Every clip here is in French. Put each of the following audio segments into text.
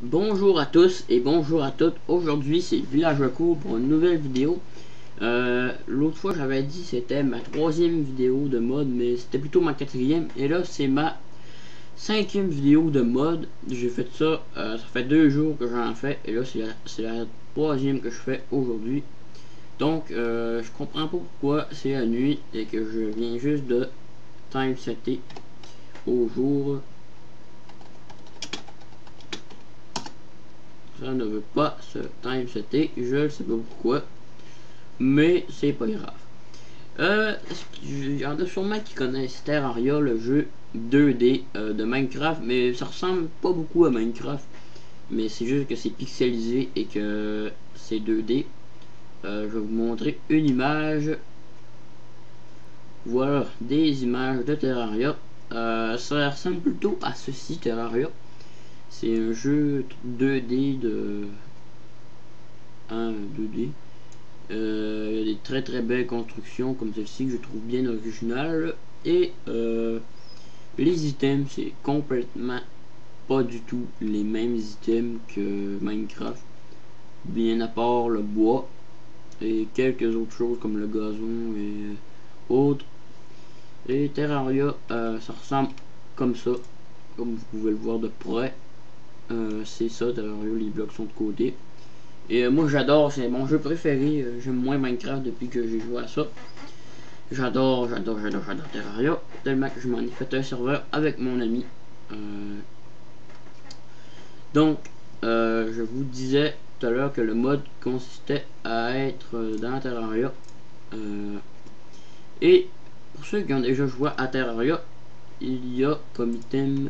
Bonjour à tous et bonjour à toutes. Aujourd'hui c'est Village Recours pour une nouvelle vidéo. L'autre fois j'avais dit c'était ma troisième vidéo de mode, mais c'était plutôt ma quatrième. Et là c'est ma cinquième vidéo de mode. J'ai fait ça, ça fait 2 jours que j'en fais. Et là c'est la troisième que je fais aujourd'hui. Donc je comprends pas pourquoi c'est la nuit et que je viens juste de time setter au jour. Ça ne veut pas se time setter, je ne sais pas pourquoi, mais c'est pas grave. Il y en a sûrement qui connaissent Terraria, le jeu 2D de Minecraft, mais ça ressemble pas beaucoup à Minecraft, mais c'est juste que c'est pixelisé et que c'est 2D. Je vais vous montrer une image. Voilà, des images de Terraria. Ça ressemble plutôt à ceci, Terraria. C'est un jeu 2D de 2D. Il y a des très belles constructions comme celle-ci que je trouve bien originale. Et les items, c'est complètement pas du tout les mêmes items que Minecraft. Bien à part le bois et quelques autres choses comme le gazon et autres. Et Terraria, ça ressemble comme ça, comme vous pouvez le voir de près. C'est ça, Terraria, les blocs sont de côté. Et moi j'adore, c'est mon jeu préféré. J'aime moins Minecraft depuis que j'ai joué à ça. J'adore Terraria, tellement que je m'en ai fait un serveur avec mon ami. Donc, je vous disais tout à l'heure que le mode consistait à être dans Terraria. Et pour ceux qui ont déjà joué à Terraria, il y a comme item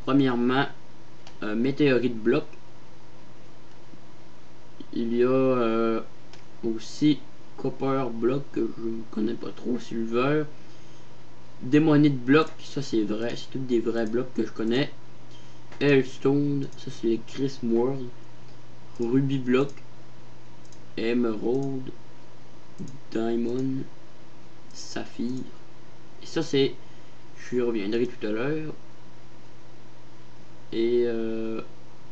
premièrement météorite bloc. Il y a aussi copper block que je ne connais pas trop, silver, démonite block, ça c'est vrai, c'est tous des vrais blocs que je connais. Hellstone, ça c'est les Chris World. Ruby block, Emerald, Diamond, Saphir, et ça c'est, je y reviendrai tout à l'heure. Et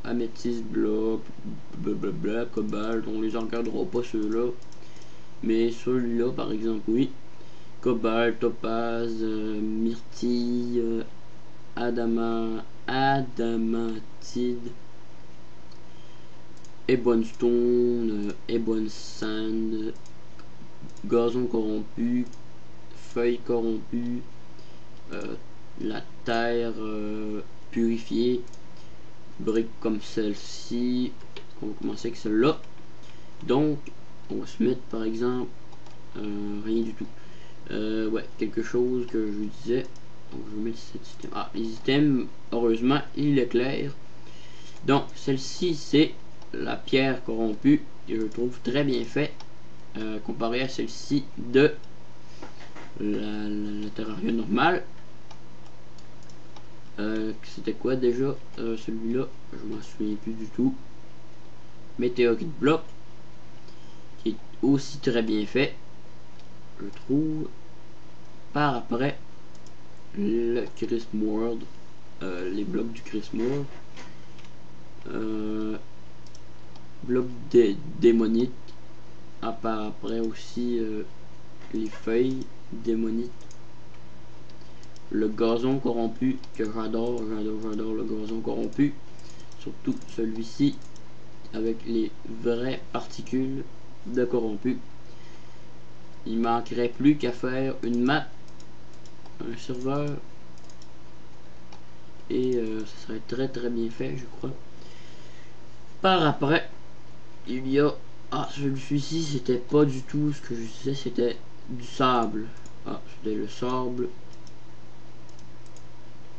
améthyste block, blablabla, cobalt, on les encadrera pas ceux-là, mais celui-là par exemple oui. Cobalt, topaz, myrtille, adamantide, ebonstone, ebon sand, gazon corrompu, feuilles corrompues, la terre purifiée, briques comme celle-ci. On va commencer avec celle-là. Donc on va se mettre par exemple rien du tout. Ouais, quelque chose que je vous disais. Donc je vais mettre cet item. Ah, les items, heureusement, il est clair. Donc celle-ci, c'est la pierre corrompue. Et je trouve très bien fait comparé à celle-ci de la Terraria normale. C'était quoi déjà celui-là? Je m'en souviens plus du tout. Météorite bloc, qui est aussi très bien fait, je trouve. Par après, le Chris World, les blocs du Chris World, bloc démonite, par après aussi les feuilles démonites, le gazon corrompu que j'adore le gazon corrompu, surtout celui-ci avec les vraies particules de corrompu. Il manquerait plus qu'à faire une map, un serveur, et ça serait très bien fait, je crois. Par après, il y a celui-ci, c'était pas du tout ce que je disais, c'était du sable. C'était le sable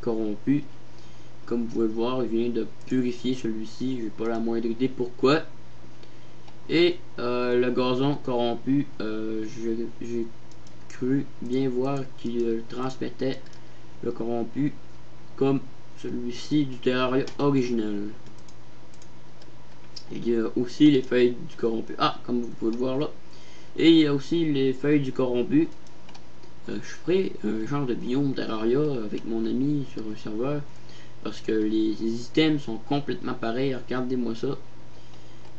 corrompu. Comme vous pouvez le voir, il vient de purifier celui-ci, j'ai pas la moindre idée pourquoi. Et le gazon corrompu, j'ai cru bien voir qu'il transmettait le corrompu comme celui-ci du Terraria original. Il y a aussi les feuilles du corrompu. Comme vous pouvez le voir là. Et il y a aussi les feuilles du corrompu. Je ferai un genre de biome Terraria avec mon ami sur un serveur. parce que les items sont complètement pareils. Regardez-moi ça.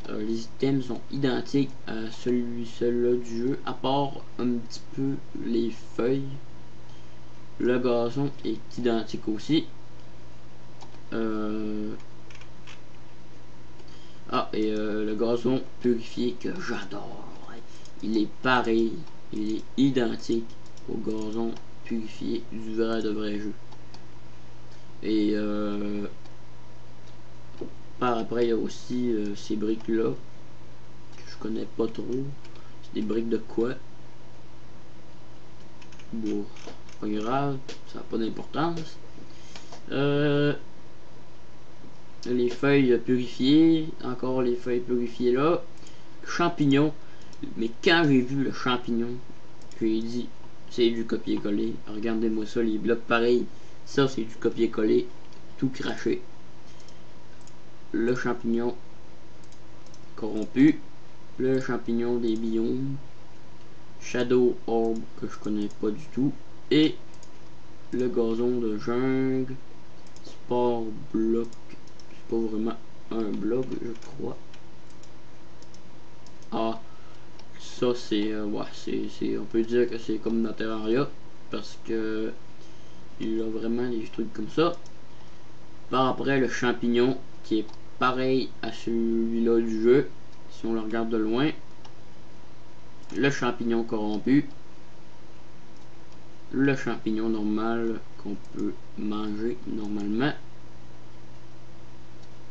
Les items sont identiques à celui-là du jeu, à part un petit peu les feuilles. Le gazon est identique aussi. Et le gazon purifié que j'adore. Il est pareil, il est identique au gazon purifié du vrai de vrai jeu. Et par après, il y a aussi ces briques-là que je connais pas trop. C'est des briques de quoi? Bon, pas grave, ça n'a pas d'importance. Les feuilles purifiées, encore les feuilles purifiées là. Champignons, mais quand j'ai vu le champignon, j'ai dit c'est du copier-coller. Regardez-moi ça, les blocs pareils, ça c'est du copier-coller, tout craché. Le champignon corrompu, le champignon des biomes, Shadow Orb que je connais pas du tout, et le gazon de jungle, Sport Bloc, c'est pas vraiment un bloc je crois. Ah, ça c'est ouais, on peut dire que c'est comme dans Terraria parce que il a vraiment des trucs comme ça. Par après le champignon qui est pareil à celui-là du jeu si on le regarde de loin. Le champignon corrompu, le champignon normal qu'on peut manger normalement.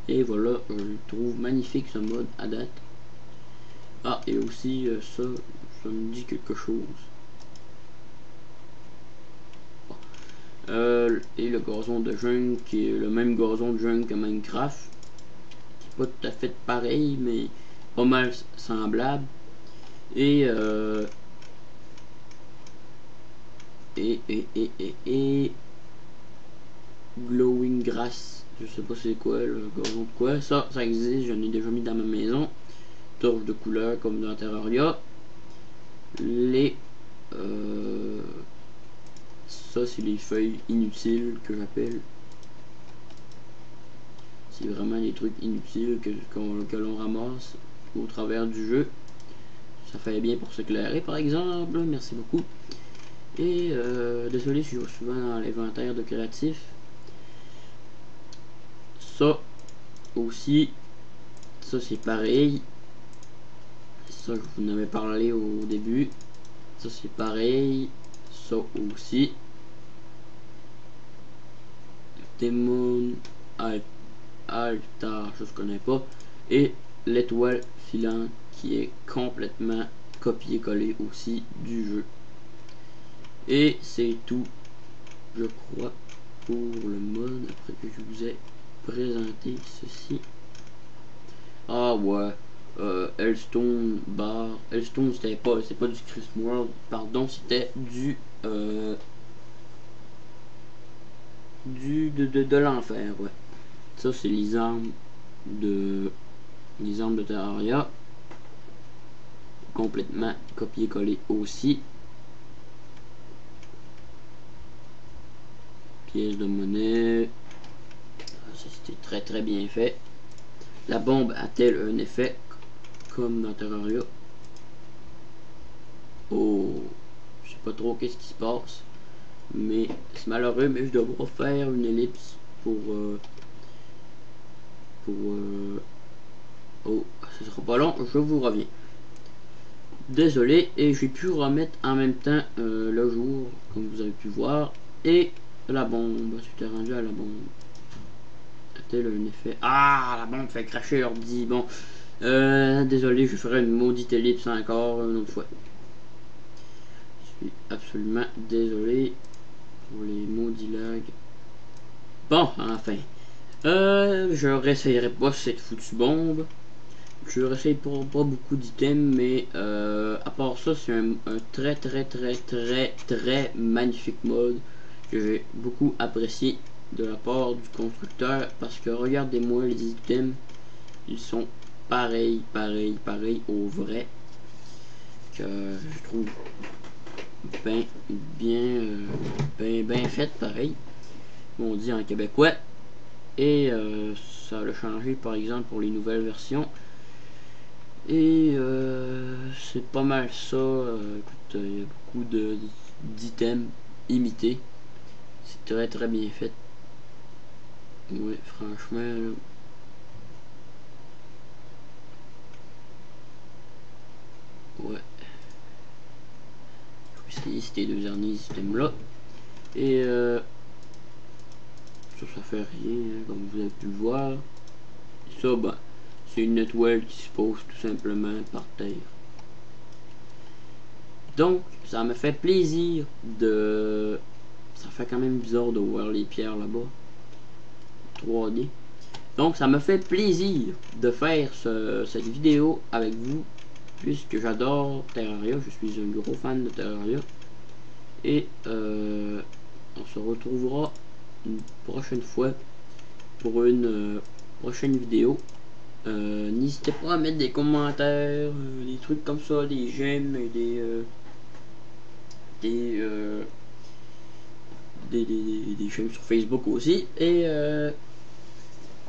Et voilà, je le trouve magnifique ce mode à date. Ah, et aussi ça me dit quelque chose. Et le gazon de jungle qui est le même gazon de jungle que Minecraft, qui est pas tout à fait pareil mais pas mal semblable. Et glowing grass, je sais pas c'est quoi le gazon de quoi, ça existe, j'en ai déjà mis dans ma maison. Torche de couleur comme dans Terraria. Les ça c'est les feuilles inutiles que j'appelle. C'est vraiment des trucs inutiles que l'on ramasse au travers du jeu. Ça fait bien pour s'éclairer par exemple, merci beaucoup. Et désolé si je joue souvent dans l'inventaire de créatif. Ça aussi, ça c'est pareil. Ça je vous en avais parlé au début. Ça c'est pareil. Ça aussi. Démon Altar, je ne connais pas. Et l'étoile filante qui est complètement copié-collé aussi du jeu. Et c'est tout, je crois, pour le mode. Après que je vous ai présenté ceci. Ah ouais, Hellstone Bar. Hellstone c'est pas du Chris World, pardon, c'était de l'enfer, ouais. Ça c'est les armes de Terraria, complètement copié-collé aussi. Pièce de monnaie, ça c'était très très bien fait. La bombe a-t-elle un effet comme dans Terraria? Oh, je sais pas trop qu'est-ce qui se passe, mais c'est malheureux, mais je devrais faire une ellipse pour oh, ce sera pas long, je vous reviens. Désolé, et j'ai pu remettre en même temps le jour, comme vous avez pu voir, et la bombe. C'était rendu à la bombe. A-t-elle un effet? Ah, la bombe fait cracher l'ordi. Bon, désolé, je ferai une maudite ellipse encore une autre fois. Je suis absolument désolé pour les maudits lags. Bon, enfin. Je réessayerai pas cette foutue bombe. Je réessaye pas beaucoup d'items, mais à part ça, c'est un très magnifique mode que j'ai beaucoup apprécié de la part du constructeur, parce que regardez-moi les items, ils sont pareils au vrai, que je trouve bien fait pareil, on dit en québécois. et ça l'a changé par exemple pour les nouvelles versions. Et c'est pas mal ça. Écoute, il y a beaucoup d'items imités. C'est très très bien fait. Oui, franchement. Ouais. Je vais essayer ces deux derniers items là. Et ça fait rien, hein, comme vous avez pu le voir. Et ça, ben, c'est une étoile qui se pose tout simplement par terre. Donc, ça me fait plaisir de... Ça fait quand même bizarre de voir les pierres là-bas. 3D. Donc, ça me fait plaisir de faire cette vidéo avec vous, puisque j'adore Terraria. Je suis un gros fan de Terraria. Et on se retrouvera une prochaine fois pour une prochaine vidéo. N'hésitez pas à mettre des commentaires, des trucs comme ça, des j'aime et des j'aime sur Facebook aussi. Et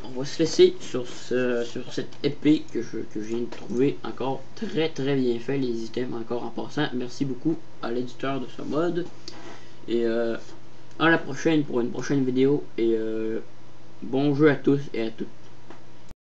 on va se laisser sur cette épée que je viens de trouver, encore très très bien fait, les items encore en passant. Merci beaucoup à l'éditeur de ce mode. Et à la prochaine pour une prochaine vidéo. Et bon jeu à tous et à toutes.